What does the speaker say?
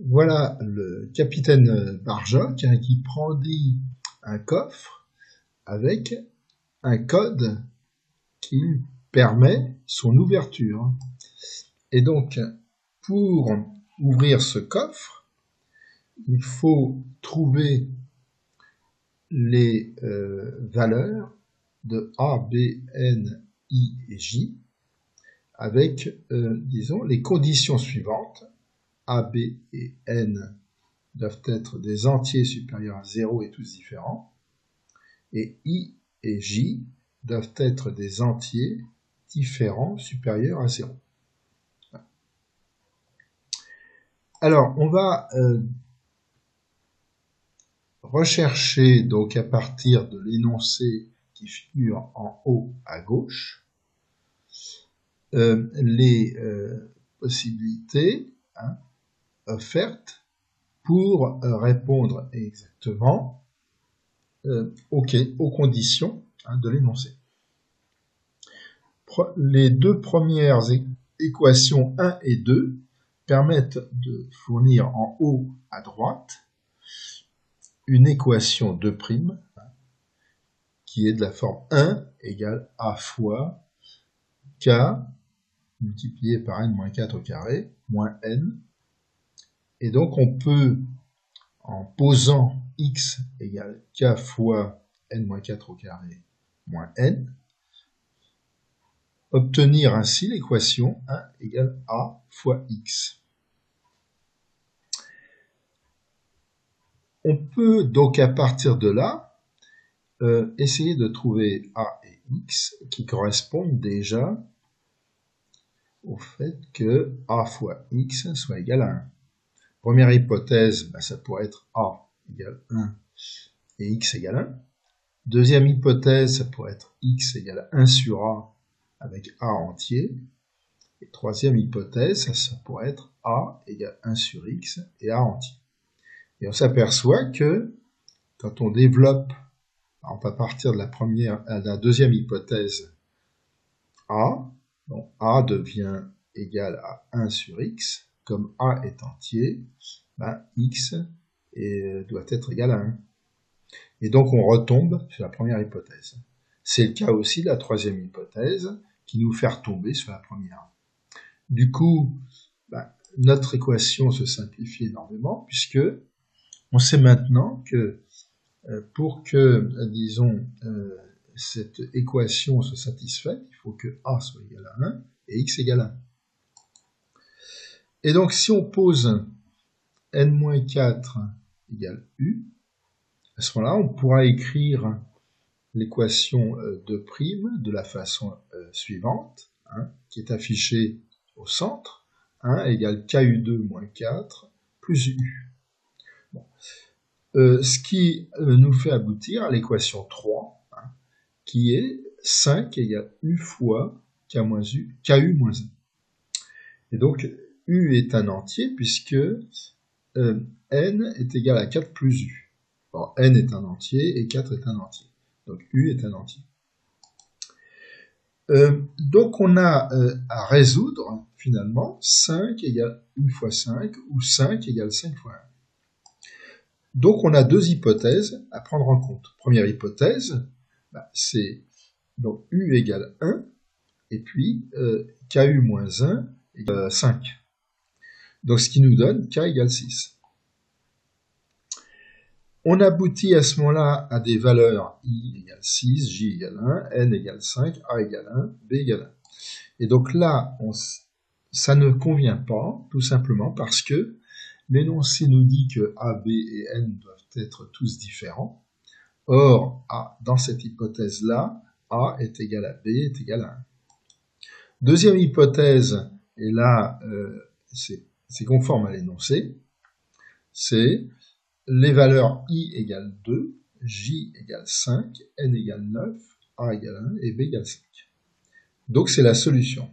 Voilà le capitaine Barjoc qui brandit un coffre avec un code qui permet son ouverture. Et donc, pour ouvrir ce coffre, il faut trouver les valeurs de A, B, N, I et J avec, disons, les conditions suivantes. A, B et N doivent être des entiers supérieurs à 0 et tous différents. Et I et J doivent être des entiers différents supérieurs à 0. Alors, on va rechercher donc à partir de l'énoncé qui figure en haut à gauche les possibilités offertes pour répondre exactement aux conditions de l'énoncé. Les deux premières équations 1 et 2 permettent de fournir en haut à droite une équation 2' qui est de la forme 1 égale A fois K multiplié par n-4 au carré moins n. Et donc on peut, en posant x égale K fois n-4 au carré moins n, obtenir ainsi l'équation 1 égale A fois x. On peut donc à partir de là essayer de trouver A et x qui correspondent déjà au fait que A fois x soit égal à 1. Première hypothèse, ça pourrait être A égale 1 et x égale 1. Deuxième hypothèse, ça pourrait être x égale 1 sur A avec A entier. Et troisième hypothèse, ça pourrait être A égale 1 sur x et A entier. Et on s'aperçoit que quand on développe, on va partir de la deuxième hypothèse A, donc A devient égal à 1 sur x, comme A est entier, x doit être égal à 1. Et donc on retombe sur la première hypothèse. C'est le cas aussi de la troisième hypothèse, qui nous fait retomber sur la première. Du coup, notre équation se simplifie énormément, puisque on sait maintenant que pour que, disons, cette équation se satisfasse, il faut que A soit égal à 1 et x égale à 1. Et donc, si on pose n-4 égale u, à ce moment-là, on pourra écrire l'équation 2' de la façon suivante, qui est affichée au centre, 1 égale KU2 moins 4 plus U. Bon. Ce qui nous fait aboutir à l'équation 3, qui est 5 égale U fois KU moins 1. Et donc, U est un entier puisque N est égal à 4 plus U. Alors, N est un entier et 4 est un entier. Donc, U est un entier. Donc, on a à résoudre, finalement, 5 égale U fois 5 ou 5 égale 5 fois 1. Donc, on a deux hypothèses à prendre en compte. Première hypothèse, c'est donc U égale 1, et puis KU moins 1 égale 5. Donc, ce qui nous donne K égale 6. On aboutit à ce moment-là à des valeurs I égale 6, J égale 1, N égale 5, A égale 1, B égale 1. Et donc là, ça ne convient pas, tout simplement parce que l'énoncé nous dit que A, B et N doivent être tous différents. Or, dans cette hypothèse-là, A est égal à B est égal à 1. Deuxième hypothèse, et là, c'est conforme à l'énoncé, c'est les valeurs I égale 2, J égale 5, N égale 9, A égale 1 et B égale 5. Donc c'est la solution.